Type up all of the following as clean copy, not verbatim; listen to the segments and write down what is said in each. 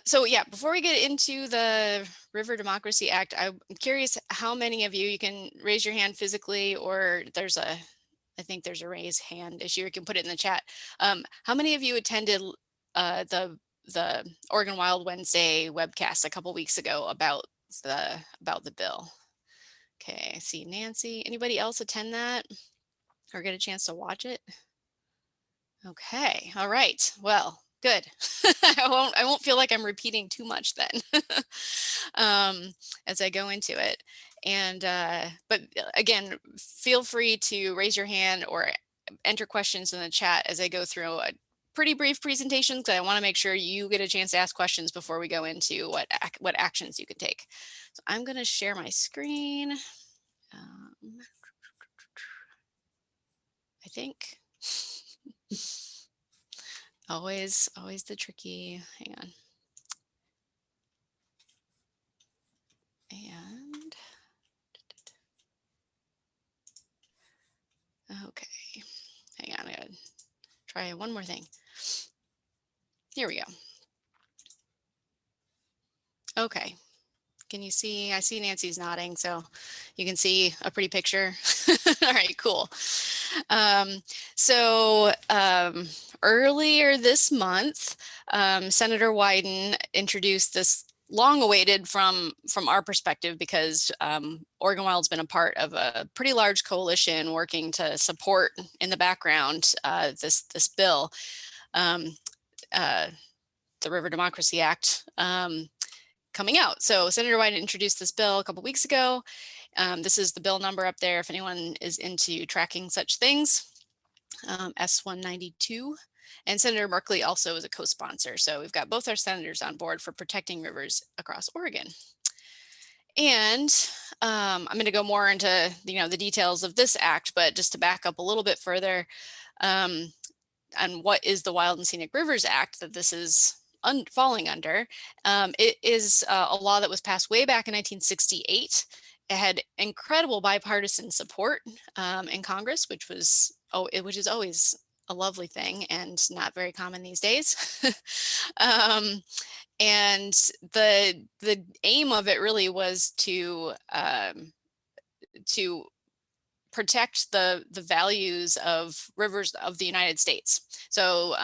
So yeah, before we get into the River Democracy Act, I'm curious how many of you can raise your hand physically, or I think there's a raise hand issue. You can put it in the chat. How many of you attended the Oregon Wild Wednesday webcast a couple weeks ago about the bill? Okay, I see Nancy. Anybody else attend that or get a chance to watch it? Okay, all right. Well, good. I won't feel like I'm repeating too much then as I go into it. And but again, feel free to raise your hand or enter questions in the chat as I go through a pretty brief presentation, because I want to make sure you get a chance to ask questions before we go into what actions you can take. So I'm going to share my screen. I think. Always the tricky, hang on. And okay, hang on, I gotta try one more thing. Here we go. Okay, can you see? I see Nancy's nodding, so you can see a pretty picture. All right, cool. Earlier this month, Senator Wyden introduced this long-awaited from our perspective, because Oregon Wild's been a part of a pretty large coalition working to support in the background this bill, the River Democracy Act, coming out. So Senator Wyden introduced this bill a couple weeks ago. This is the bill number up there if anyone is into tracking such things, S192. And Senator Merkley also is a co-sponsor. So we've got both our senators on board for protecting rivers across Oregon. And I'm going to go more into the details of this act, but just to back up a little bit further, on what is the Wild and Scenic Rivers Act that this is falling under. It is a law that was passed way back in 1968. It had incredible bipartisan support in Congress, which is always a lovely thing and not very common these days. And the aim of it really was to protect the values of rivers of the United States. So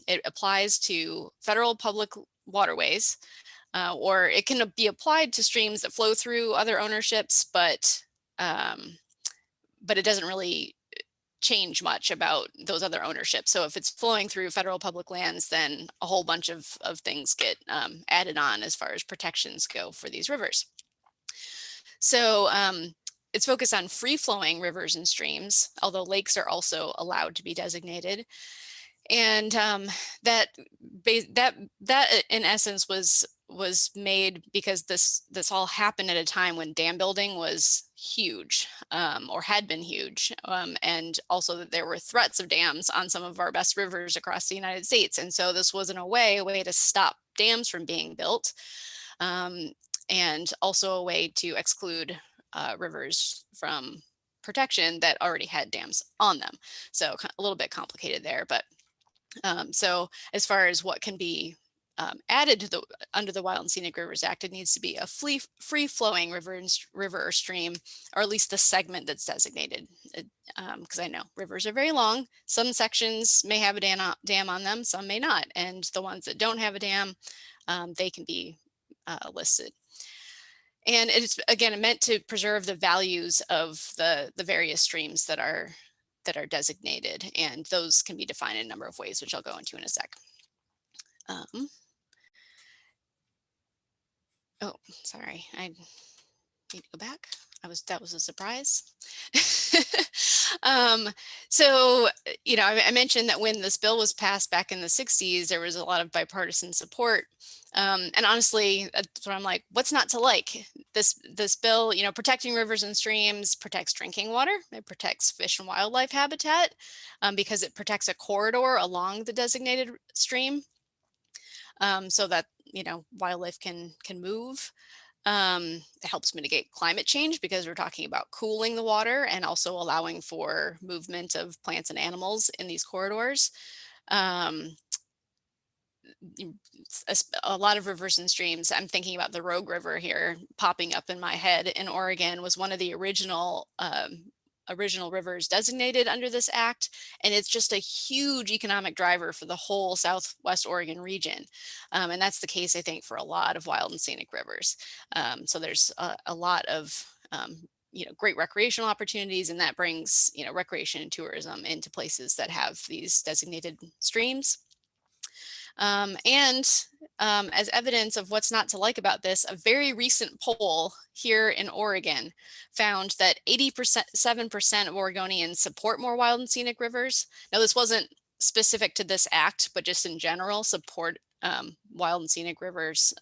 it applies to federal public waterways, or it can be applied to streams that flow through other ownerships, but it doesn't really change much about those other ownerships. So if it's flowing through federal public lands, then a whole bunch of things get added on as far as protections go for these rivers. So it's focused on free-flowing rivers and streams, although lakes are also allowed to be designated. And that in essence was made because this all happened at a time when dam building was huge, or had been huge, and also that there were threats of dams on some of our best rivers across the United States. And so this was in a way to stop dams from being built, and also a way to exclude rivers from protection that already had dams on them. So a little bit complicated there, but so as far as what can be added to under the Wild and Scenic Rivers Act, it needs to be a free-flowing river or stream, or at least the segment that's designated. Because I know rivers are very long. Some sections may have a dam on them, some may not. And the ones that don't have a dam, they can be listed. And it's, again, meant to preserve the values of the various streams that are designated, and those can be defined in a number of ways, which I'll go into in a sec. Oh, sorry, I need to go back. That was a surprise. So, I mentioned that when this bill was passed back in the 60s, there was a lot of bipartisan support. And honestly, that's what I'm like, what's not to like? This bill, protecting rivers and streams protects drinking water. It protects fish and wildlife habitat, because it protects a corridor along the designated stream, so that, wildlife can move. It helps mitigate climate change because we're talking about cooling the water and also allowing for movement of plants and animals in these corridors. a lot of rivers and streams. I'm thinking about the Rogue River here popping up in my head in Oregon was one of the original rivers designated under this act, and it's just a huge economic driver for the whole Southwest Oregon region, and that's the case, I think, for a lot of wild and scenic rivers. So there's a lot of great recreational opportunities, and that brings recreation and tourism into places that have these designated streams. As evidence of what's not to like about this, a very recent poll here in Oregon found that 87% of Oregonians support more wild and scenic rivers. Now, this wasn't specific to this act, but just in general, support wild and scenic rivers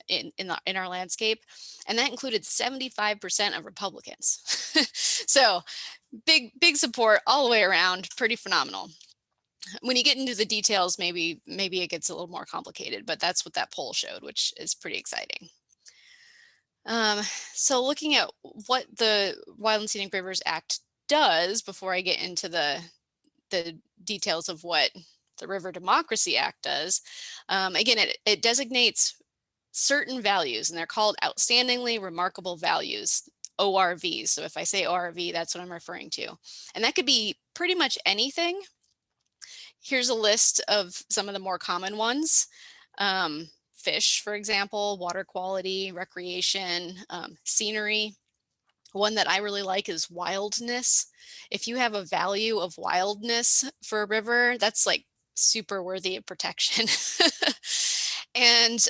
in our landscape. And that included 75% of Republicans. So big support all the way around, pretty phenomenal. When you get into the details, maybe it gets a little more complicated, but that's what that poll showed, which is pretty exciting. So looking at what the Wild and Scenic Rivers Act does, before I get into the details of what the River Democracy Act does, again, it designates certain values, and they're called outstandingly remarkable values, ORVs. So if I say ORV, that's what I'm referring to. And that could be pretty much anything. Here's a list of some of the more common ones. Fish, for example, water quality, recreation, scenery. One that I really like is wildness. If you have a value of wildness for a river, that's like super worthy of protection. And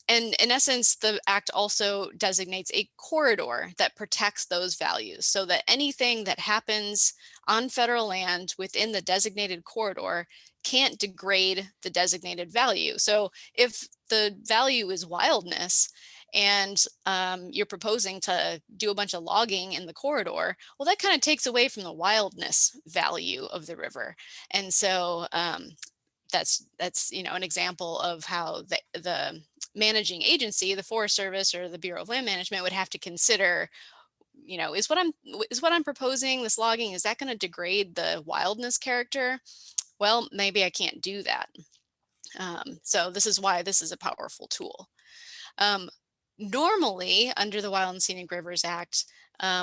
in essence, the act also designates a corridor that protects those values, so that anything that happens on federal land within the designated corridor can't degrade the designated value. So if the value is wildness, and you're proposing to do a bunch of logging in the corridor, well, that kind of takes away from the wildness value of the river. And so that's an example of how the managing agency, the Forest Service or the Bureau of Land Management, would have to consider, is what I'm proposing, this logging, is that going to degrade the wildness character? Well, maybe I can't do that. So this is why this is a powerful tool. Normally, under the Wild and Scenic Rivers Act,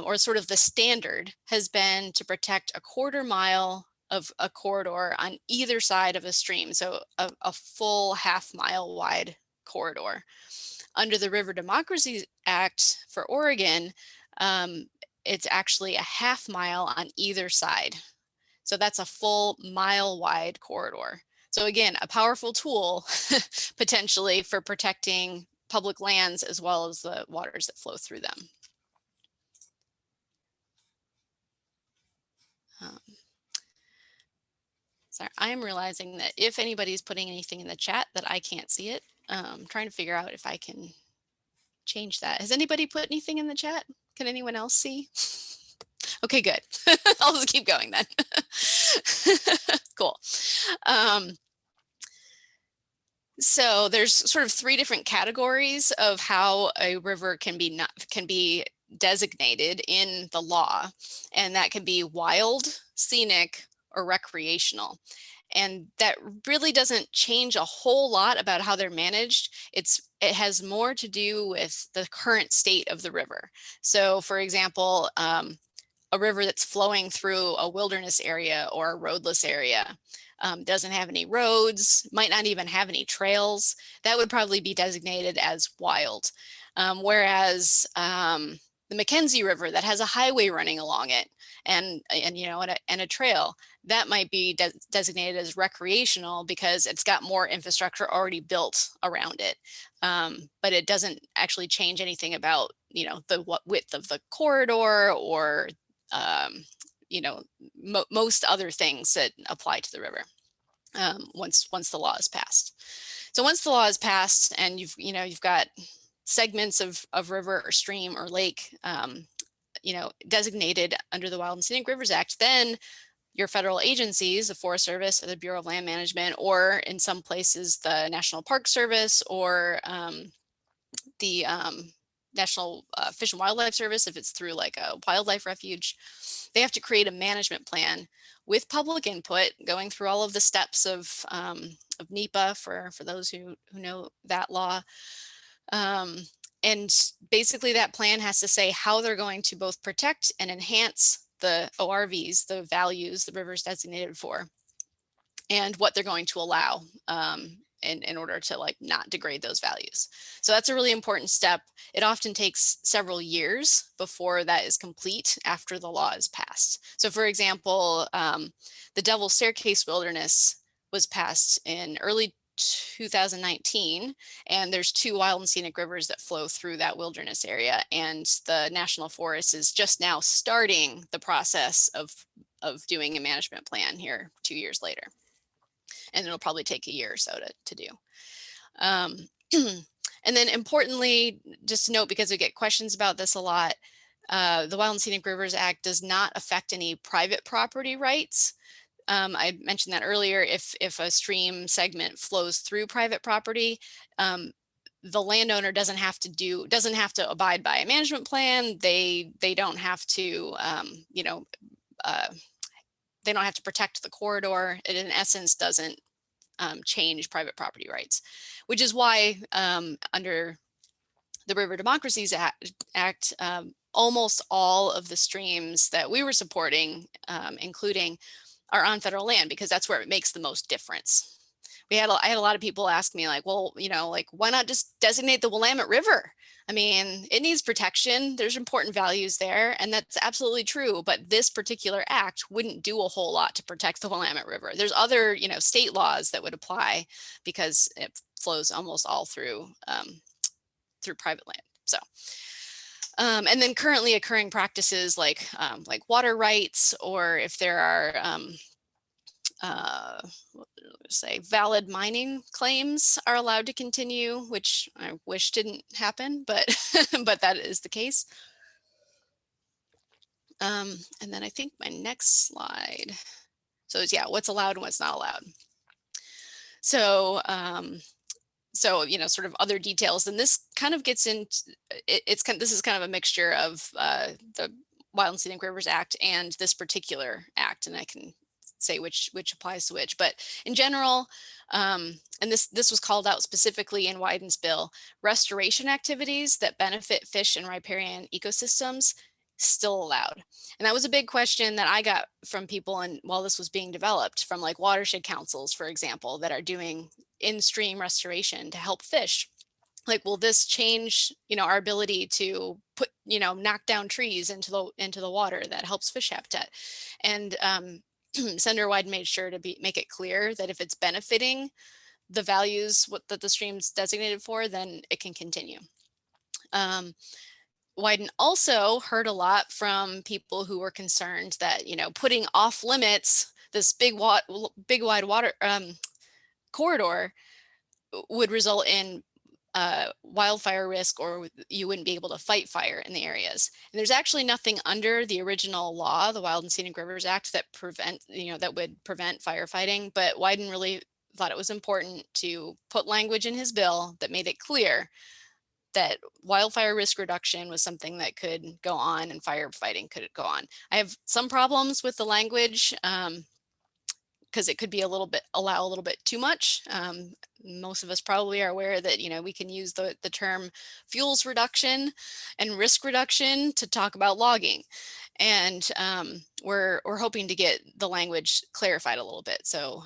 or sort of the standard, has been to protect a 1/4 mile of a corridor on either side of a stream, so a full 1/2 mile wide corridor. Under the River Democracy Act for Oregon, it's actually a 1/2 mile on either side. So that's a full 1 mile wide corridor. So again, a powerful tool potentially for protecting public lands as well as the waters that flow through them. Sorry, I'm realizing that if anybody's putting anything in the chat that I can't see it, I'm trying to figure out if I can change that. Has anybody put anything in the chat? Can anyone else see? Okay, good. I'll just keep going then. Cool. So there's sort of 3 different categories of how a river can be designated in the law, and that can be wild, scenic, or recreational. And that really doesn't change a whole lot about how they're managed. It has more to do with the current state of the river. So for example, a river that's flowing through a wilderness area or a roadless area, doesn't have any roads, might not even have any trails, that would probably be designated as wild. Whereas the McKenzie River that has a highway running along it and a trail, that might be designated as recreational because it's got more infrastructure already built around it. But it doesn't actually change anything about the width of the corridor or most other things that apply to the river once the law is passed. So once the law is passed and you've got segments of river or stream or lake designated under the Wild and Scenic Rivers Act, then your federal agencies, the Forest Service or the Bureau of Land Management, or in some places the National Park Service or the National Fish and Wildlife Service, if it's through like a wildlife refuge, they have to create a management plan with public input, going through all of the steps of NEPA for those who know that law. And basically that plan has to say how they're going to both protect and enhance the ORVs, the values the river's designated for, and what they're going to allow in order to like not degrade those values. So that's a really important step. It often takes several years before that is complete after the law is passed. So for example, the Devil's Staircase Wilderness was passed in early 2019, and there's 2 wild and scenic rivers that flow through that wilderness area, and the National Forest is just now starting the process of doing a management plan here 2 years later, and it'll probably take a year or so to do. And then importantly, just to note, because we get questions about this a lot, the Wild and Scenic Rivers Act does not affect any private property rights. I mentioned that earlier. If a stream segment flows through private property, the landowner doesn't have to abide by a management plan. They don't have to, they don't have to protect the corridor. It in essence doesn't change private property rights, which is why under the River Democracies Act, almost all of the streams that we were supporting, including, are on federal land, because that's where it makes the most difference. I had a lot of people ask me like, well, like, why not just designate the Willamette River? I mean, it needs protection. There's important values there, and that's absolutely true. But this particular act wouldn't do a whole lot to protect the Willamette River. There's other, state laws that would apply because it flows almost all through private land. So, and then currently occurring practices like water rights, or if there are valid mining claims are allowed to continue, which I wish didn't happen, but but that is the case. And then I think my next slide. So yeah, what's allowed and what's not allowed. So sort of other details, and this kind of gets into this is kind of a mixture of the Wild and Scenic Rivers Act and this particular act, and I can say which applies to which. But in general, and this was called out specifically in Wyden's bill, restoration activities that benefit fish and riparian ecosystems still allowed. And that was a big question that I got from people, and while this was being developed, from like watershed councils, for example, that are doing in-stream restoration to help fish. Like, will this change, our ability to put, knock down trees into the water that helps fish habitat? And Senator Wyden made sure to make it clear that if it's benefiting the values that the stream's designated for, then it can continue. Wyden also heard a lot from people who were concerned that, putting off limits this big wide water corridor would result in wildfire risk, or you wouldn't be able to fight fire in the areas. And there's actually nothing under the original law, the Wild and Scenic Rivers Act, that would prevent firefighting. But Wyden really thought it was important to put language in his bill that made it clear that wildfire risk reduction was something that could go on and firefighting could go on. I have some problems with the language because it could be allow a little bit too much. Most of us probably are aware that, we can use the term fuels reduction and risk reduction to talk about logging. And we're hoping to get the language clarified a little bit. So,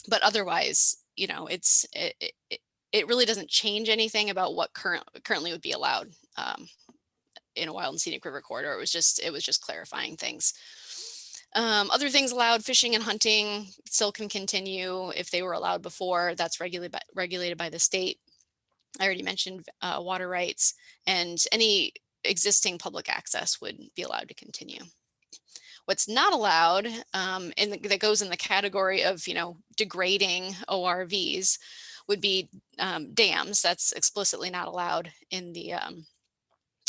but otherwise, it really doesn't change anything about what currently would be allowed in a Wild and Scenic River corridor. It was just clarifying things. Other things allowed: fishing and hunting still can continue if they were allowed before. That's regulated by the state. I already mentioned water rights, and any existing public access would be allowed to continue. What's not allowed, and that goes in the category of degrading ORVs, would be dams. That's explicitly not allowed in the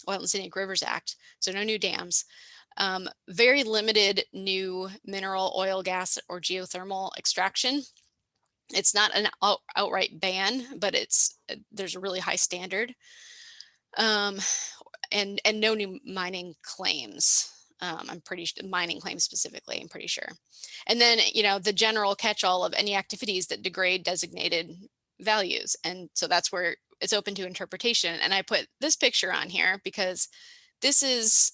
Wild and Scenic Rivers Act. So no new dams. Very limited new mineral, oil, gas, or geothermal extraction. It's not an outright ban, but there's a really high standard. Um, and no new mining claims. I'm pretty mining claims specifically, I'm pretty sure. And then, you know, the general catch-all of any activities that degrade designated values. And so that's where it's open to interpretation. And I put this picture on here because this is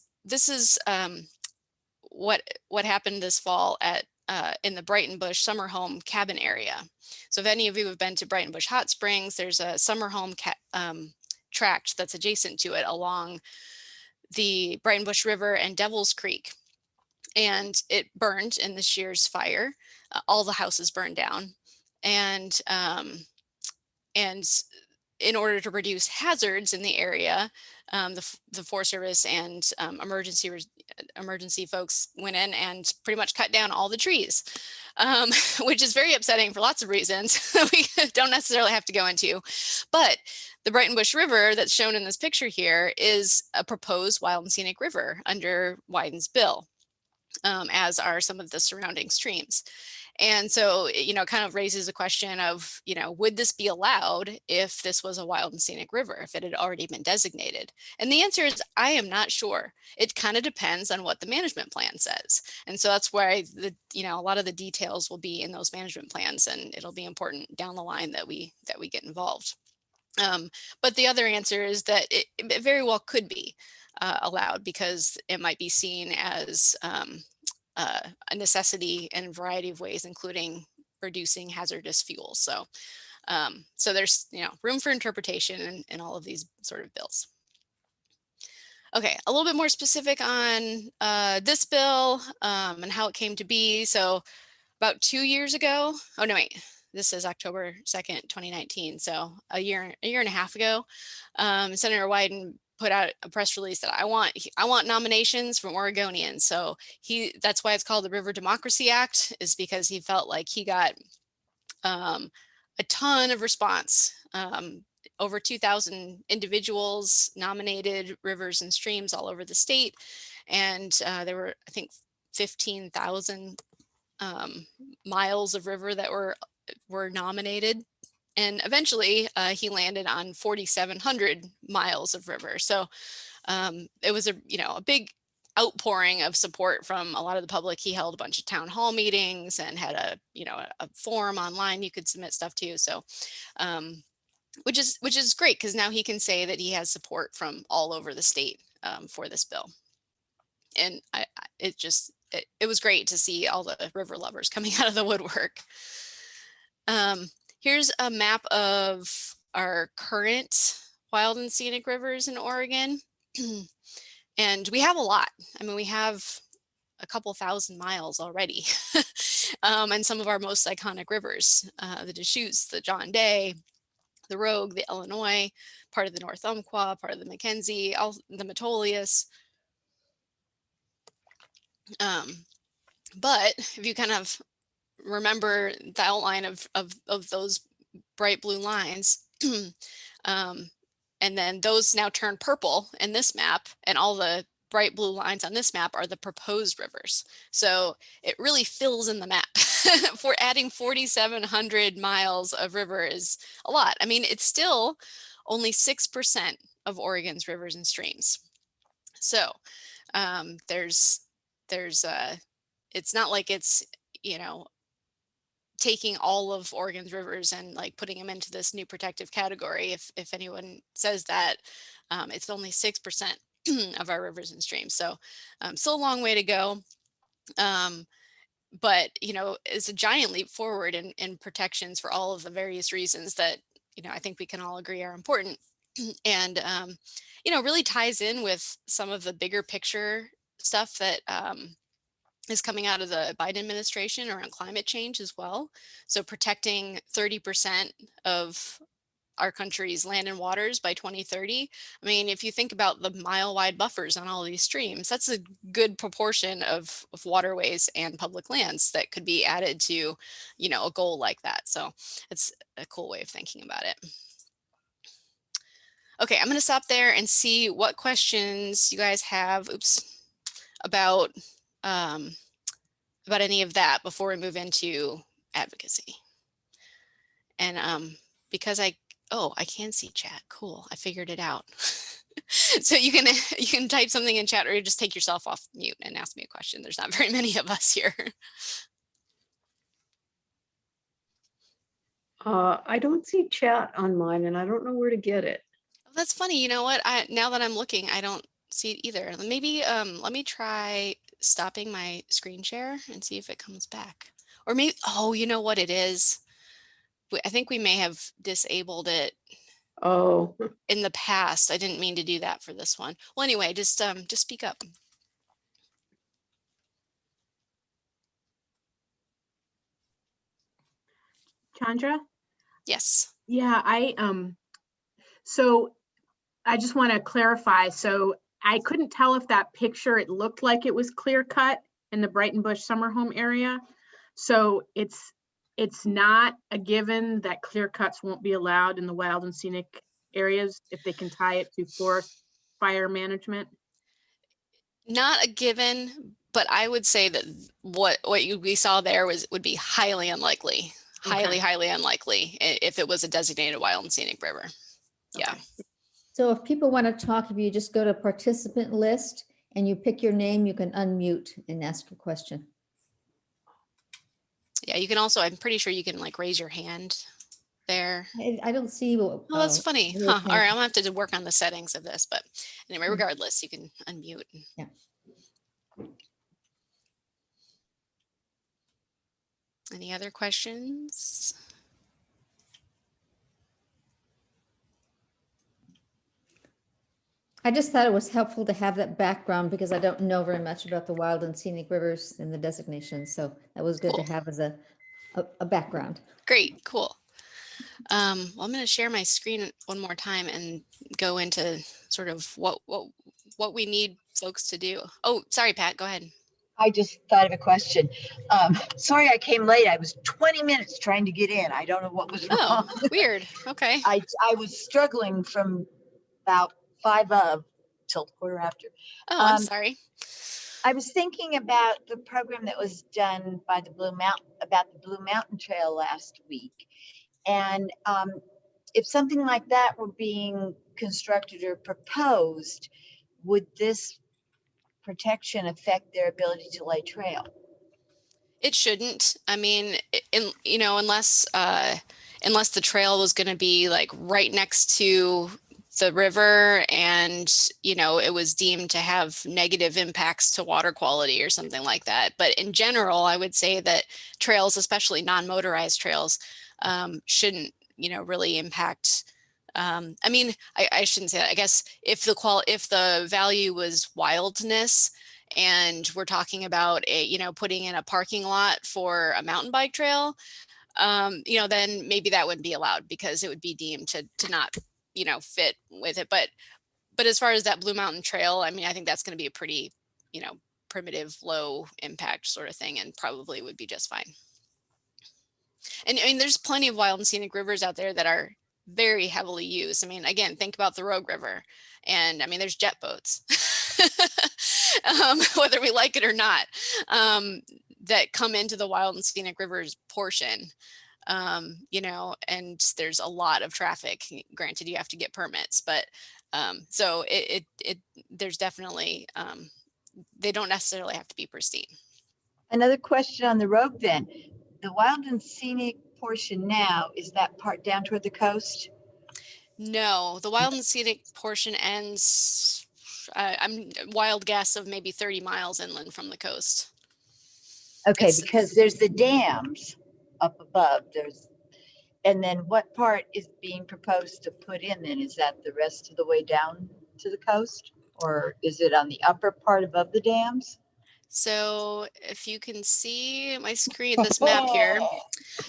what happened this fall at in the Brighton Bush summer home cabin area. So if any of you have been to Brighton Bush Hot Springs, there's a summer home tract that's adjacent to it along the Brighton Bush River and Devil's Creek. And it burned in the Shears fire. All the houses burned down. And in order to reduce hazards in the area, the Forest Service and emergency folks went in and pretty much cut down all the trees, which is very upsetting for lots of reasons we don't necessarily have to go into. But the Brighton Bush River that's shown in this picture here is a proposed wild and scenic river under Wyden's bill, as are some of the surrounding streams. And so, you know, kind of raises a question of, you know, would this be allowed if this was a wild and scenic river, if it had already been designated? And the answer is, I am not sure. It kind of depends on what the management plan says. And so that's why you know, a lot of the details will be in those management plans, and it'll be important down the line that we get involved. But the other answer is that it very well could be allowed, because it might be seen as a necessity in a variety of ways, including reducing hazardous fuels. So, so there's, you know, room for interpretation in all of these sort of bills. Okay, a little bit more specific on this bill and how it came to be. So about 2 years ago, oh no, wait, this is October 2nd, 2019. So a year and a half ago, Senator Wyden put out a press release that I want nominations from Oregonians. So that's why it's called the River Democracy Act, is because he felt like he got a ton of response. Over 2,000 individuals nominated rivers and streams all over the state. And there were, I think, 15,000 miles of river that were nominated. And eventually he landed on 4,700 miles of river. So it was a big outpouring of support from a lot of the public. He held a bunch of town hall meetings and had a forum online you could submit stuff to. So which is great, because now he can say that he has support from all over the state for this bill. And it was great to see all the river lovers coming out of the woodwork. Here's a map of our current wild and scenic rivers in Oregon. And we have a lot. I mean, we have a couple thousand miles already. And some of our most iconic rivers, the Deschutes, the John Day, the Rogue, the Illinois, part of the North Umpqua, part of the Mackenzie, the Metolius. But if you kind of remember the outline of those bright blue lines, and then those now turn purple in this map, and all the bright blue lines on this map are the proposed rivers. So it really fills in the map. For adding 4,700 miles of river is a lot. I mean, it's still only 6% of Oregon's rivers and streams. So it's not like it's, taking all of Oregon's rivers and like putting them into this new protective category. If anyone says that, it's only 6% of our rivers and streams. So still a long way to go. But, it's a giant leap forward in protections for all of the various reasons that, I think we can all agree are important. And, really ties in with some of the bigger picture stuff that is coming out of the Biden administration around climate change as well. So protecting 30% of our country's land and waters by 2030. I mean, if you think about the mile-wide buffers on all these streams, that's a good proportion of waterways and public lands that could be added to, a goal like that. So it's a cool way of thinking about it. Okay, I'm going to stop there and see what questions you guys have. About any of that before we move into advocacy. And because I can see chat. Cool. I figured it out. So you can type something in chat, or just take yourself off mute and ask me a question. There's not very many of us here. I don't see chat on mine, and I don't know where to get it. That's funny. You know what? Now that I'm looking, I don't see it either. Maybe let me try stopping my screen share and see if it comes back. Or maybe, oh, you know what it is? I think we may have disabled it Oh, in the past. I didn't mean to do that for this one. Well, anyway, just speak up. Chandra? Yes. Yeah, so I just want to clarify. So I couldn't tell if that picture, it looked like it was clear cut in the Brighton Bush summer home area. So it's not a given that clear cuts won't be allowed in the wild and scenic areas if they can tie it to forest fire management. Not a given, but I would say that what we saw there would be highly unlikely. Okay. Highly unlikely if it was a designated wild and scenic river. Yeah. Okay. So if people want to talk, if you just go to participant list and you pick your name, you can unmute and ask a question. Yeah, you can also, I'm pretty sure you can like raise your hand there. I don't see. Oh, that's funny. raise Huh. hand. All right, I'm gonna have to work on the settings of this, but anyway, Mm. regardless, you can unmute. Yeah. Any other questions? I just thought it was helpful to have that background because I don't know very much about the wild and scenic rivers and the designations. So that was good Cool. to have as a background. Great, cool. Well, I'm going to share my screen one more time and go into sort of what we need folks to do. Oh, sorry, Pat, go ahead. I just thought of a question. Sorry I came late. I was 20 minutes trying to get in. I don't know what was wrong. Oh, weird. Okay. I was struggling from about 5 till quarter after. Oh, I'm sorry. I was thinking about the program that was done by the Blue Mountain Trail last week. And if something like that were being constructed or proposed, would this protection affect their ability to lay trail? It shouldn't. I mean, unless the trail was going to be like right next to the river and, it was deemed to have negative impacts to water quality or something like that. But in general, I would say that trails, especially non-motorized trails, shouldn't, really impact. I mean, I shouldn't say that. I guess if the value was wildness, and we're talking about putting in a parking lot for a mountain bike trail, then maybe that wouldn't be allowed because it would be deemed to not, fit with it. But as far as that Blue Mountain Trail, I mean, I think that's going to be a pretty, primitive, low impact sort of thing, and probably would be just fine. And I mean, there's plenty of wild and scenic rivers out there that are very heavily used. I mean, again, think about the Rogue River, and I mean, there's jet boats. Whether we like it or not, that come into the wild and scenic rivers portion, and there's a lot of traffic. Granted, you have to get permits, but so there's definitely, they don't necessarily have to be pristine. Another question on the Rogue then. The wild and scenic portion now, is that part down toward the coast? No, the wild and scenic portion ends, I'm wild guess of maybe 30 miles inland from the coast. Okay, because there's the dams up above. And then what part is being proposed to put in then? Is that the rest of the way down to the coast? Or is it on the upper part above the dams? So if you can see my screen, this map here.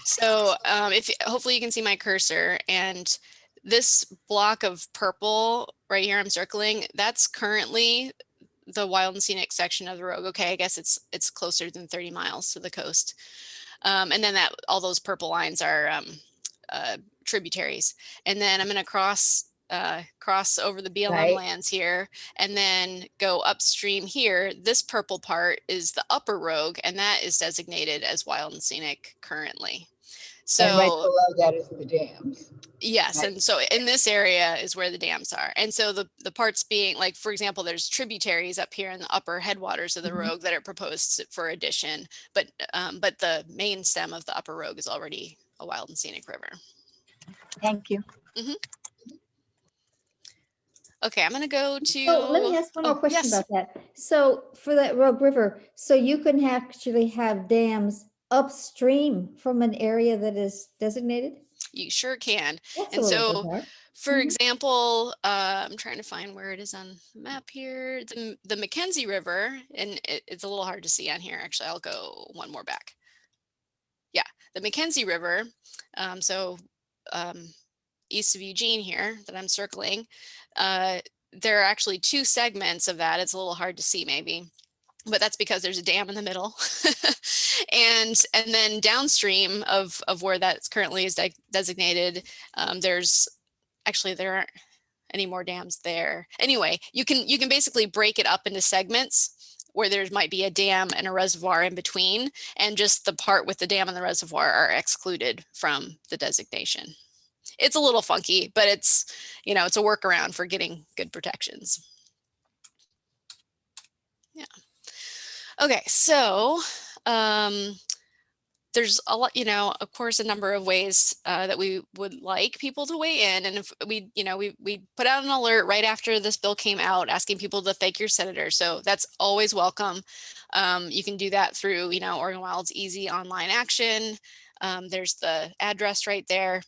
So hopefully you can see my cursor, and this block of purple right here I'm circling, that's currently the wild and scenic section of the Rogue. Okay, I guess it's closer than 30 miles to the coast. And then all those purple lines are tributaries. And then I'm going to cross over the BLM lands here, and then go upstream here. This purple part is the upper Rogue, and that is designated as wild and scenic currently. And right So below that is the dams. yes, Right. and so in this area is where the dams are. And so the parts being like, for example, there's tributaries up here in the upper headwaters of the Mhm. Rogue that are proposed for addition, but the main stem of the upper Rogue is already a wild and scenic river. Thank you. Okay, I'm gonna go to. So let me ask one more question yes. about that. So for that Rogue River, so you can actually have dams upstream from an area that is designated? You sure can. That's a And little so, bizarre. for Mhm. example, I'm trying to find where it is on the map here. The Mackenzie River, and it's a little hard to see on here. Actually, I'll go one more back. Yeah, the Mackenzie River. So east of Eugene here that I'm circling. There are actually two segments of that. It's a little hard to see maybe, but that's because there's a dam in the middle. and then downstream of where that's currently is designated, there's actually there aren't any more dams there. Anyway, you can basically break it up into segments where there might be a dam and a reservoir in between, and just the part with the dam and the reservoir are excluded from the designation. It's a little funky, but it's, it's a workaround for getting good protections. Yeah. Okay, so there's a lot, of course, a number of ways that we would like people to weigh in. And if we put out an alert right after this bill came out asking people to thank your senator. So that's always welcome. You can do that through, Oregon Wild's easy online action. There's the address right there.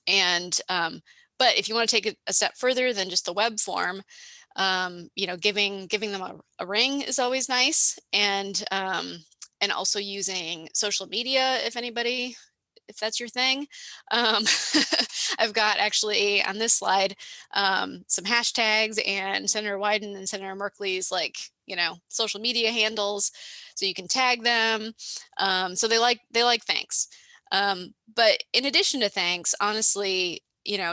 And but if you want to take it a step further than just the web form, giving them a ring is always nice, and also using social media if that's your thing. I've got actually on this slide some hashtags and Senator Wyden and Senator Merkley's social media handles, so you can tag them. So they like thanks. But in addition to thanks, honestly,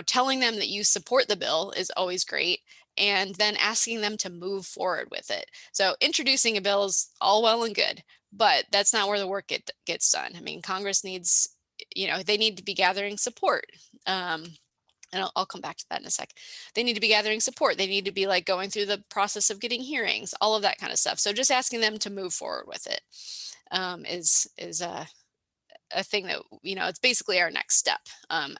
telling them that you support the bill is always great, and then asking them to move forward with it. So introducing a bill is all well and good, but that's not where the work gets done. I mean, Congress needs, they need to be gathering support. And I'll come back to that in a sec. They need to be gathering support. They need to be going through the process of getting hearings, all of that kind of stuff. So just asking them to move forward with it is a thing that, it's basically our next step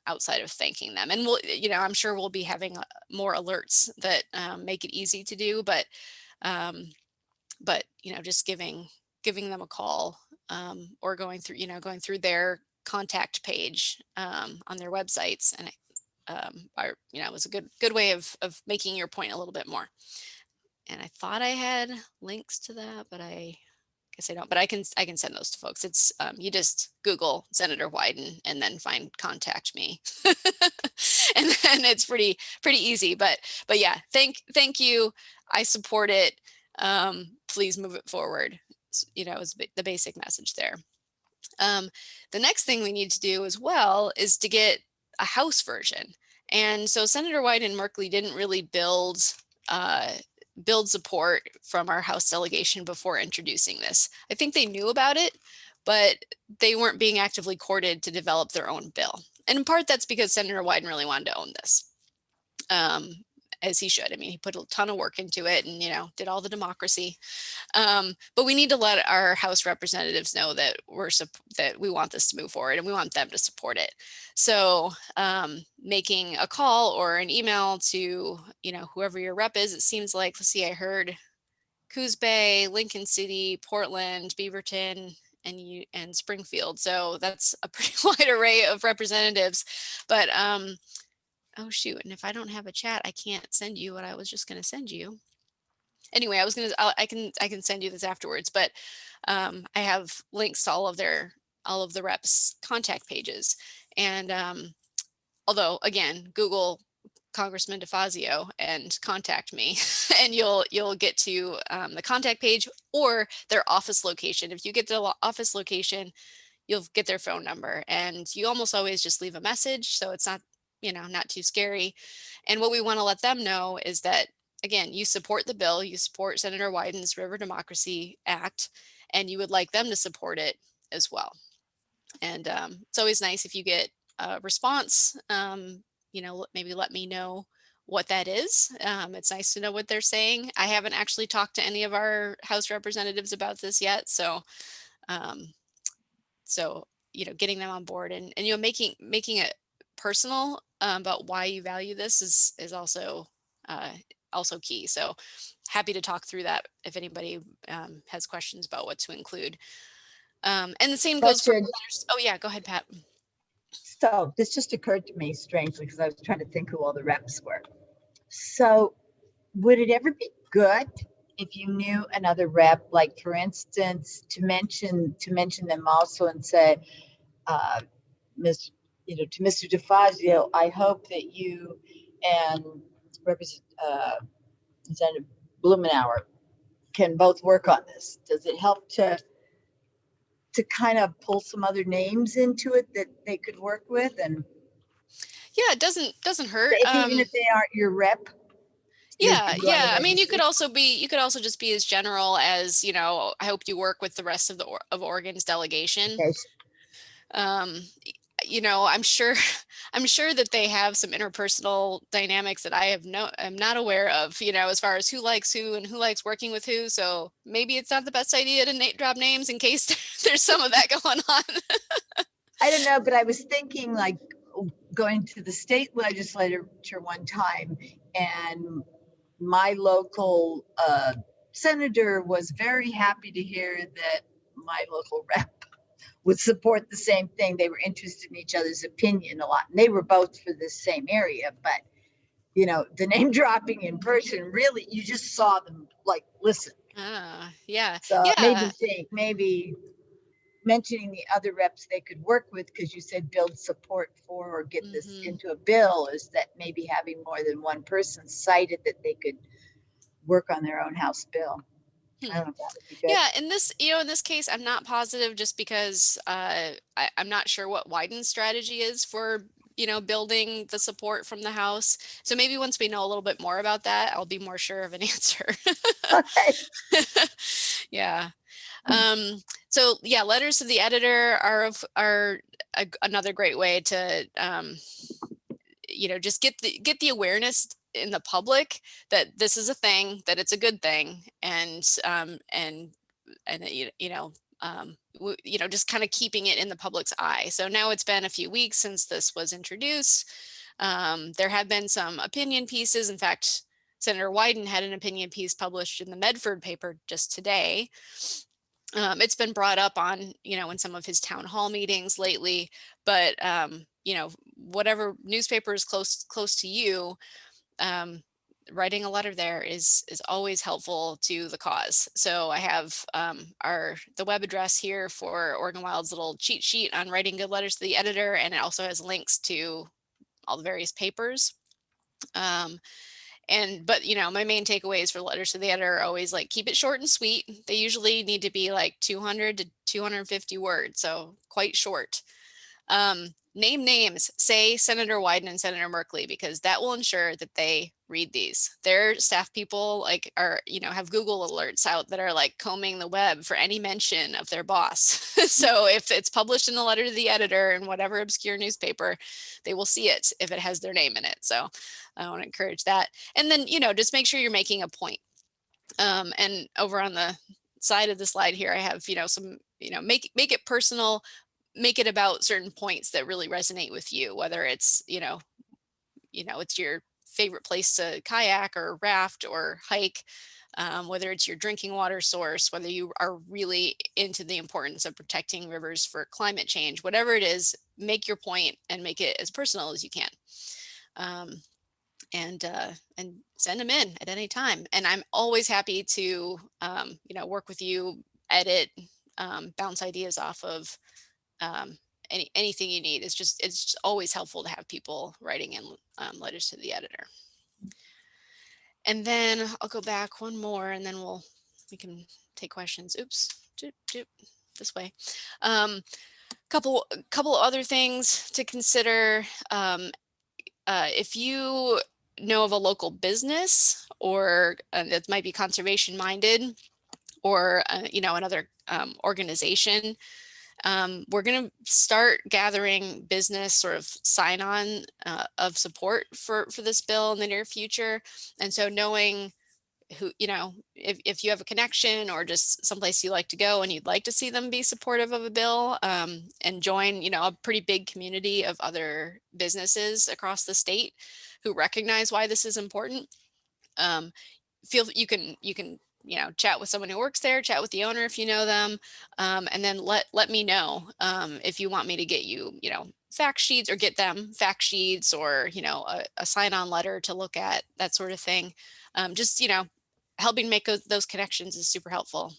outside of thanking them. And we'll, I'm sure we'll be having more alerts that make it easy to do, but just giving them a call or going through their contact page on their websites, and it was a good way of making your point a little bit more. And I thought I had links to that, but I guess I don't, but I can send those to folks. It's you just Google Senator Wyden and then find contact me. And then it's pretty easy, but yeah, thank you. I support it. Please move it forward. Is the basic message there. The next thing we need to do as well is to get a House version. And so Senator Wyden and Merkley didn't really build support from our House delegation before introducing this. I think they knew about it, but they weren't being actively courted to develop their own bill. And in part, that's because Senator Wyden really wanted to own this, as he should. I mean, he put a ton of work into it and, did all the democracy. But we need to let our House representatives know that that we want this to move forward and we want them to support it. So making a call or an email to, whoever your rep is, it seems like, let's see, I heard Coos Bay, Lincoln City, Portland, Beaverton, and Springfield. So that's a pretty wide array of representatives. But oh shoot, and if I don't have a chat, I can't send you what I was just going to send you. Anyway, I can send you this afterwards, but I have links to all of the reps' contact pages. And although, again, Google Congressman DeFazio and contact me, and you'll get to the contact page or their office location. If you get the office location, you'll get their phone number, and you almost always just leave a message, so it's not not too scary. And what we want to let them know is that, again, you support the bill, you support Senator Wyden's River Democracy Act, and you would like them to support it as well. And it's always nice if you get a response, maybe let me know what that is. It's nice to know what they're saying. I haven't actually talked to any of our House representatives about this yet. Um, getting them on board and making it personal about why you value this is also key. So happy to talk through that if anybody has questions about what to include. And the same goes for Question. letters. Oh yeah, go ahead, Pat. So this just occurred to me strangely because I was trying to think who all the reps were. So would it ever be good if you knew another rep, like for instance, to mention them also and say, Mr. To Mr. DeFazio, I hope that you and Representative Blumenauer can both work on this. Does it help to kind of pull some other names into it that they could work with? And Yeah, it doesn't hurt. even if they aren't your rep. Yeah. I mean, you could also just be as general as, I hope you work with the rest of of Oregon's delegation. Okay. I'm sure that they have some interpersonal dynamics that I'm not aware of, as far as who likes who and who likes working with who. So maybe it's not the best idea to drop names in case there's some of that going on. I don't know, but I was thinking like going to the state legislature one time, and my local senator was very happy to hear that my local rep would support the same thing. They were interested in each other's opinion a lot, and they were both for the same area. But the name dropping in person, really, you just saw them like listen. Yeah. So Yeah. maybe mentioning the other reps they could work with, because you said build support for or get this into a bill, is that maybe having more than one person cited that they could work on their own House bill. I don't know if that would be good. Yeah, in this case, I'm not positive just because I'm not sure what Wyden's strategy is for, building the support from the House. So maybe once we know a little bit more about that, I'll be more sure of an answer. Okay. Yeah. So yeah, letters to the editor are another great way to, just get the awareness in the public that this is a thing, that it's a good thing, and just kind of keeping it in the public's eye. So now it's been a few weeks since this was introduced. There have been some opinion pieces. In fact, Senator Wyden had an opinion piece published in the Medford paper just today. It's been brought up on, in some of his town hall meetings lately, but, whatever newspaper is close to you, writing a letter there is always helpful to the cause. So I have the web address here for Oregon Wild's little cheat sheet on writing good letters to the editor, and it also has links to all the various papers. But my main takeaways for letters to the editor are always like, keep it short and sweet. They usually need to be like 200 to 250 words, so quite short. Name names, say Senator Wyden and Senator Merkley, because that will ensure that they read these. Their staff people have Google alerts out that are like combing the web for any mention of their boss. So if it's published in a letter to the editor in whatever obscure newspaper, they will see it if it has their name in it. So I want to encourage that. And then, just make sure you're making a point. And over on the side of the slide here, I have, some, make it personal. Make it about certain points that really resonate with you, whether it's, it's your favorite place to kayak or raft or hike, whether it's your drinking water source, whether you are really into the importance of protecting rivers for climate change, whatever it is, make your point and make it as personal as you can. And send them in at any time. And I'm always happy to, work with you, edit, bounce ideas off of, anything you need. It's just always helpful to have people writing in letters to the editor. And then I'll go back one more, and then we can take questions. Oops, this way. Couple other things to consider. If you know of a local business, or that might be conservation minded, or another organization We're going to start gathering business sort of sign on of support for this bill in the near future. And so knowing who, if you have a connection or just someplace you like to go and you'd like to see them be supportive of a bill, and join, a pretty big community of other businesses across the state who recognize why this is important. Feel you can chat with someone who works there, chat with the owner if you know them, and then let me know if you want me to get you, fact sheets, or get them fact sheets, or a sign-on letter to look at, that sort of thing. Just helping make those connections is super helpful.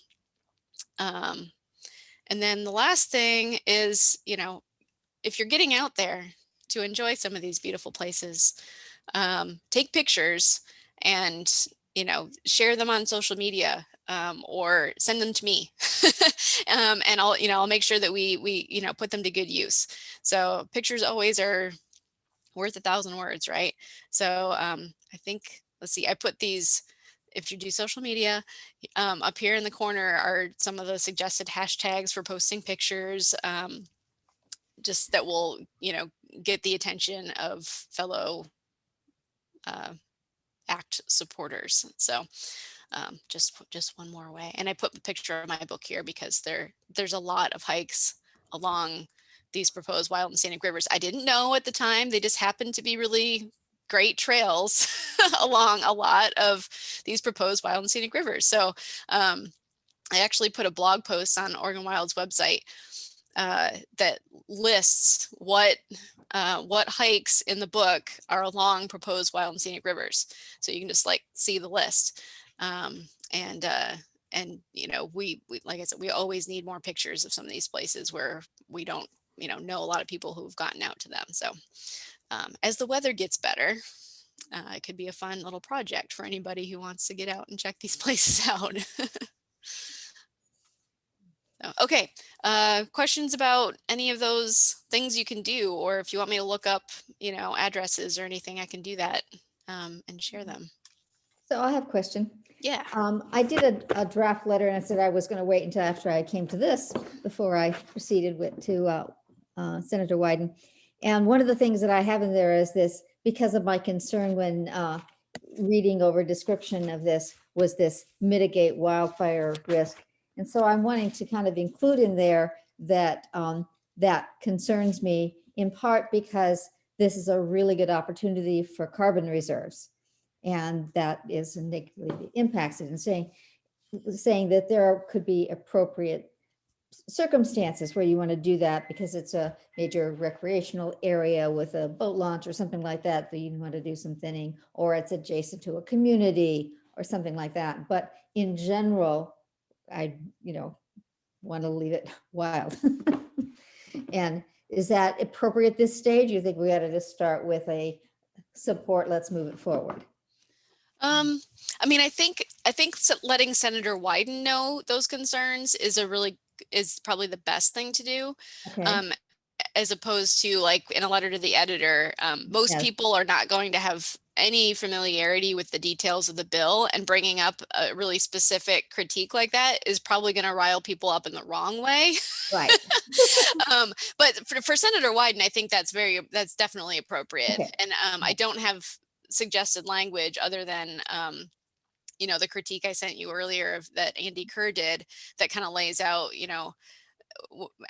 And then the last thing is, if you're getting out there to enjoy some of these beautiful places, take pictures and share them on social media, or send them to me. And I'll make sure that we put them to good use. So pictures always are worth 1,000 words, right? So I think, let's see, I put these, if you do social media, up here in the corner are some of the suggested hashtags for posting pictures, just that will get the attention of fellow ACT supporters. So just one more way. And I put the picture of my book here because there's a lot of hikes along these proposed wild and scenic rivers. I didn't know at the time, they just happened to be really great trails along a lot of these proposed wild and scenic rivers. So I actually put a blog post on Oregon Wild's website that lists what hikes in the book are along proposed wild and scenic rivers. So you can just see the list. And we like I said, we always need more pictures of some of these places where we don't know a lot of people who've gotten out to them. So as the weather gets better, it could be a fun little project for anybody who wants to get out and check these places out. Okay, questions about any of those things you can do, or if you want me to look up, addresses or anything, I can do that and share them. So I have a question. Yeah. I did a draft letter, and I said I was going to wait until after I came to this before I proceeded to Senator Wyden. And one of the things that I have in there is this, because of my concern when reading over description of this, was this mitigate wildfire risk. And so I'm wanting to kind of include in there that that concerns me, in part because this is a really good opportunity for carbon reserves. And that is negatively impacts it, and saying that there could be appropriate circumstances where you want to do that because it's a major recreational area with a boat launch or something like that, that you want to do some thinning, or it's adjacent to a community or something like that. But in general, I want to leave it wild. And is that appropriate at this stage? You think we ought to just start with a support, let's move it forward? I mean, I think letting Senator Wyden know those concerns is probably the best thing to do. Okay. As opposed to in a letter to the editor. Most Yes. people are not going to have any familiarity with the details of the bill, and bringing up a really specific critique like that is probably going to rile people up in the wrong way. Right. But for Senator Wyden, I think that's definitely appropriate. Okay. And I don't have suggested language other than the critique I sent you earlier that Andy Kerr did, that kind of lays out,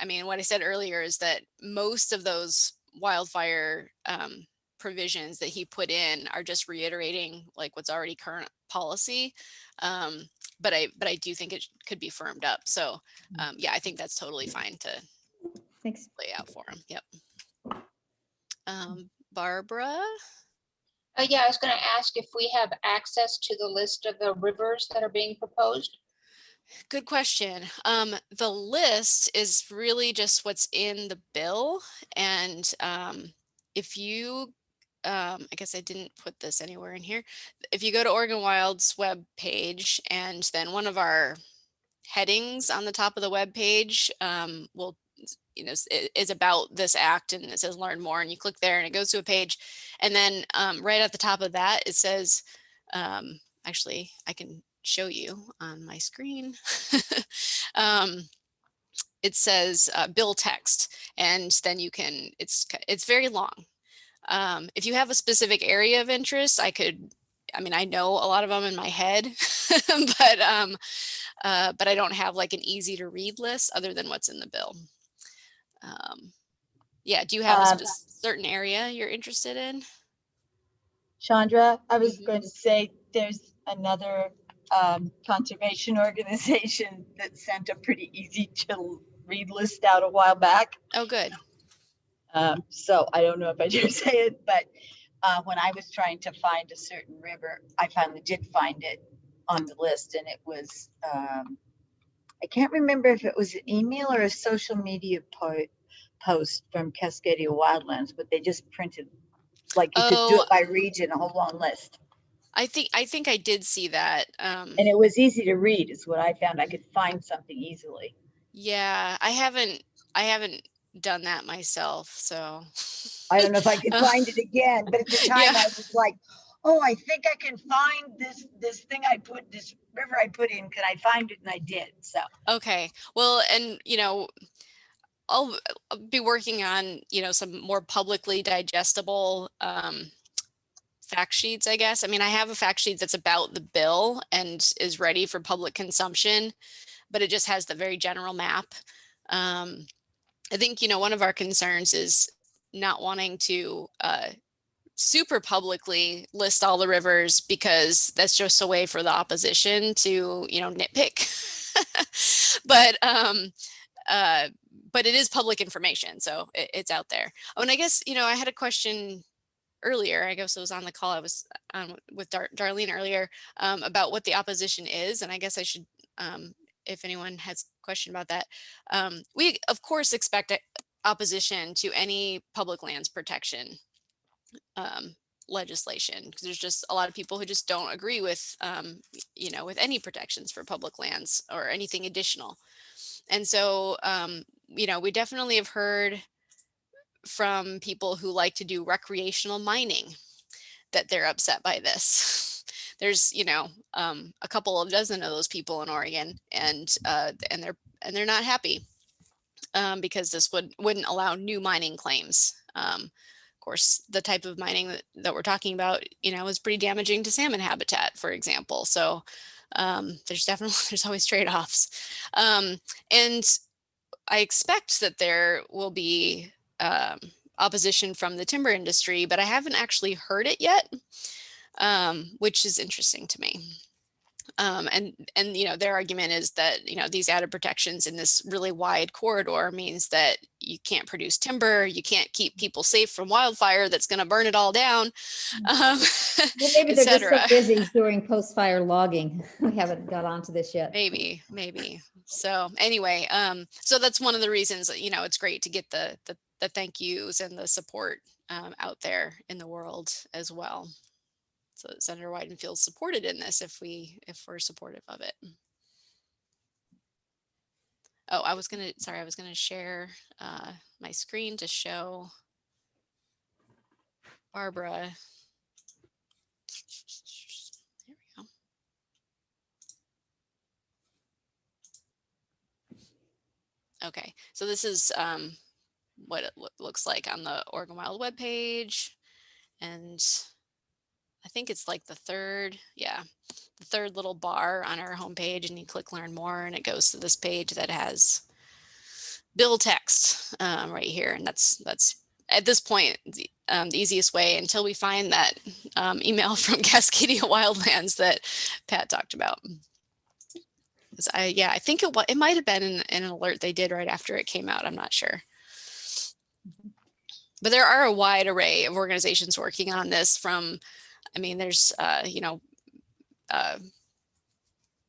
I mean, what I said earlier is that most of those wildfire provisions that he put in are just reiterating what's already current policy. But I do think it could be firmed up. So yeah, I think that's totally fine to Thanks. lay out for him. Yep. Barbara? Yeah, I was going to ask if we have access to the list of the rivers that are being proposed. Good question. The list is really just what's in the bill. And if you, I guess I didn't put this anywhere in here. If you go to Oregon Wild's web page, and then one of our headings on the top of the web page will, is about this act, and it says learn more, and you click there and it goes to a page. And then right at the top of that, it says, actually, I can show you on my screen. it says bill text, and then you can, it's very long. If you have a specific area of interest, I mean, I know a lot of them in my head, but I don't have like an easy to read list other than what's in the bill. Yeah, do you have a certain area you're interested in? Chandra, I was Mhm. going to say, there's another conservation organization that sent a pretty easy to read list out a while back. Oh, good. So I don't know if I dare say it, but when I was trying to find a certain river, I finally did find it on the list, and it was, I can't remember if it was an email or a social media post from Cascadia Wildlands, but they just printed, like you could do Oh, it by region, a whole long list. I think I did see that. And it was easy to read is what I found. I could find something easily. Yeah, I haven't done that myself, so. I don't know if I could find it again, but at the time Yeah. I was like, oh, I think I can find this thing I put, this river I put in. Can I find it? And I did. So Okay. Well, and I'll be working on, some more publicly digestible fact sheets, I guess. I mean, I have a fact sheet that's about the bill and is ready for public consumption, but it just has the very general map. I think, one of our concerns is not wanting to super publicly list all the rivers, because that's just a way for the opposition to, nitpick. Uh, but it is public information, so it's out there. Oh, and I guess, I had a question earlier. I guess it was on the call I was with Darlene earlier, about what the opposition is. And I guess I should, if anyone has a question about that, we of course expect opposition to any public lands protection legislation, because there's just a lot of people who just don't agree with, with any protections for public lands or anything additional. And so, we definitely have heard from people who like to do recreational mining that they're upset by this. There's, a couple of dozen of those people in Oregon, and they're not happy, because this wouldn't allow new mining claims. Of course, the type of mining that we're talking about, is pretty damaging to salmon habitat, for example. So there's always trade-offs. And I expect that there will be opposition from the timber industry, but I haven't actually heard it yet, which is interesting to me. And their argument is that these added protections in this really wide corridor means that you can't produce timber, you can't keep people safe from wildfire that's going to burn it all down, Well, maybe they're just so etc. busy doing post-fire logging. We haven't got onto this yet. Maybe. So anyway, so that's one of the reasons, it's great to get the thank yous and the support out there in the world as well. So that Senator Wyden feels supported in this if we're supportive of it. Oh, I was gonna share my screen to show Barbara. There we go. Okay, so this is what it looks like on the Oregon Wild webpage, and I think it's like the third little bar on our homepage, and you click learn more and it goes to this page that has bill text right here. And that's at this point the easiest way until we find that email from Cascadia Wildlands that Pat talked about. I think it might have been an alert they did right after it came out. I'm not sure. But there are a wide array of organizations working on this there's,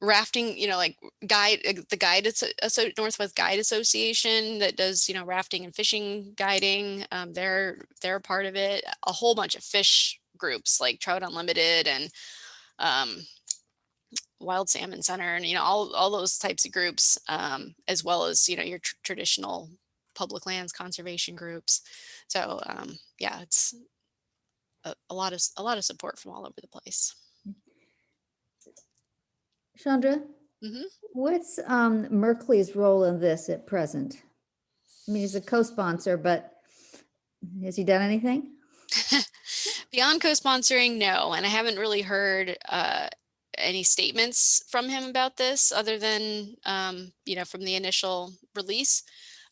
rafting, like the Northwest Guide Association that does, rafting and fishing guiding. They're a part of it. A whole bunch of fish groups like Trout Unlimited and Wild Salmon Center, and, all those types of groups, as well as, your traditional public lands conservation groups. So yeah, it's a lot of support from all over the place. Chandra, Mhm. What's Merkley's role in this at present? I mean, he's a co-sponsor, but has he done anything? Beyond co-sponsoring, no, and I haven't really heard any statements from him about this other than from the initial release.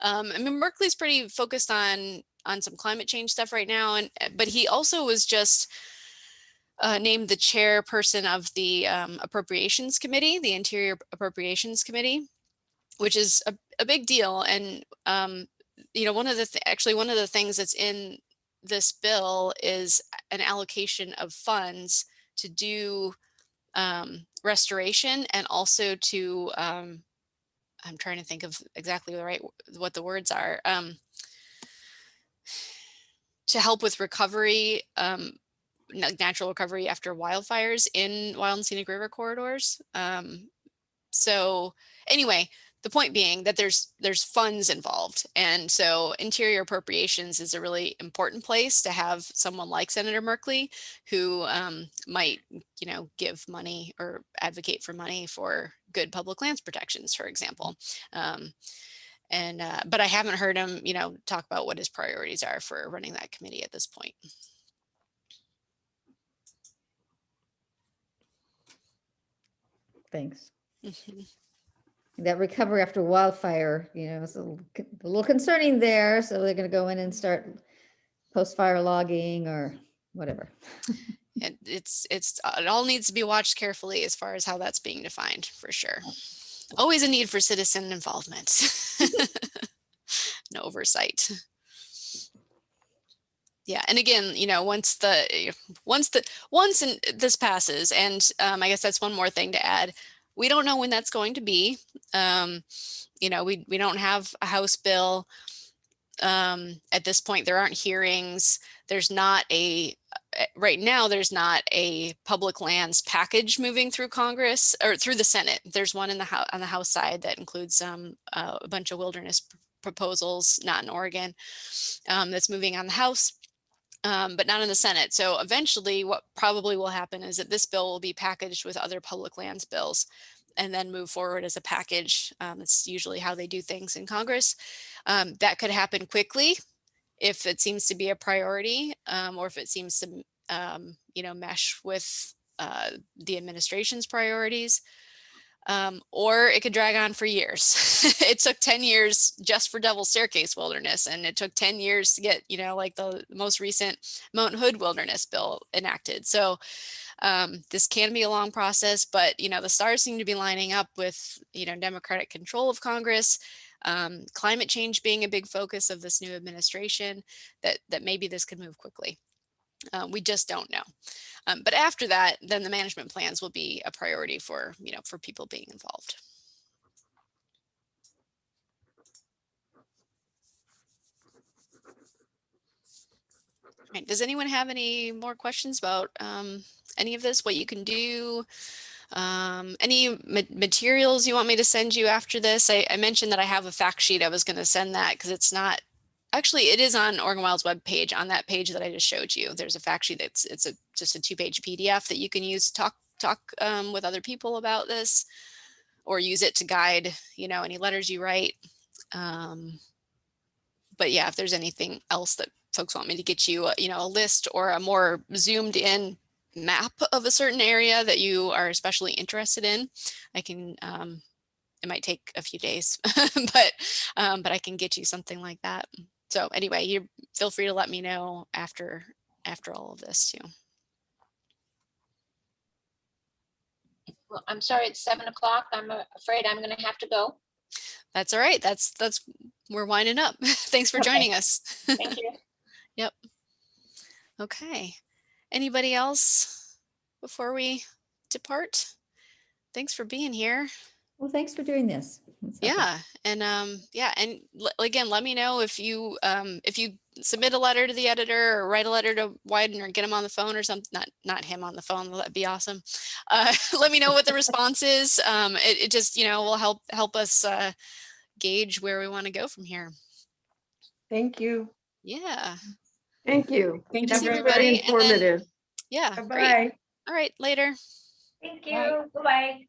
I mean, Merkley's pretty focused on some climate change stuff right now, and but he also was just named the chairperson of the Appropriations Committee, the Interior Appropriations Committee, which is a big deal. And one of the things that's in this bill is an allocation of funds to do restoration, and also to I'm trying to think of exactly what the words are, to help with recovery, natural recovery after wildfires in wild and scenic river corridors. So anyway, the point being that there's funds involved. And so Interior Appropriations is a really important place to have someone like Senator Merkley, who might, give money or advocate for money for good public lands protections, for example. But I haven't heard him, talk about what his priorities are for running that committee at this point. Thanks. Mhm. That recovery after wildfire, is a little concerning there. So they're going to go in and start post-fire logging or whatever. It all needs to be watched carefully as far as how that's being defined, for sure. Always a need for citizen involvement. No oversight. Yeah, and again, once this passes, and I guess that's one more thing to add. We don't know when that's going to be. We don't have a House bill. At this point, there aren't hearings. There's not right now, there's not a public lands package moving through Congress or through the Senate. There's one on the House side that includes a bunch of wilderness proposals, not in Oregon, that's moving on the House, but not in the Senate. So eventually what probably will happen is that this bill will be packaged with other public lands bills and then move forward as a package. It's usually how they do things in Congress. That could happen quickly if it seems to be a priority, or if it seems to mesh with the administration's priorities. Or it could drag on for years. It took 10 years just for Devil's Staircase Wilderness, and it took 10 years to get, like the most recent Mountain Hood Wilderness bill enacted. So this can be a long process, but, the stars seem to be lining up with, Democratic control of Congress, climate change being a big focus of this new administration, that maybe this could move quickly. We just don't know. But after that, then the management plans will be a priority for people being involved. Right. Does anyone have any more questions about any of this, what you can do? Any materials you want me to send you after this? I mentioned that I have a fact sheet. I was going to send that because it's not, actually it is on Oregon Wild's webpage. On that page that I just showed you, there's a fact sheet it's just a 2-page PDF that you can use to talk with other people about this, or use it to guide, any letters you write. But yeah, if there's anything else that folks want me to get you, a list or a more zoomed in map of a certain area that you are especially interested in, I can, it might take a few days, but I can get you something like that. So anyway, you feel free to let me know after all of this too. Well, I'm sorry, it's 7 o'clock. I'm afraid I'm going to have to go. That's all right. That's we're winding up. Thanks for joining us. Thank you. Yep. Okay. Anybody else before we depart? Thanks for being here. Well, thanks for doing this. Yeah. And again, let me know if you submit a letter to the editor or write a letter to Wyden or get him on the phone or something. Not him on the phone. That'd be awesome. Let me know what the response is. It just, will help us gauge where we want to go from here. Thank you. Yeah. Thank you. Thank Good to you see That was everybody. very And then- informative. Yeah. Great. Bye-bye. All right. Later. Thank you. Bye-bye.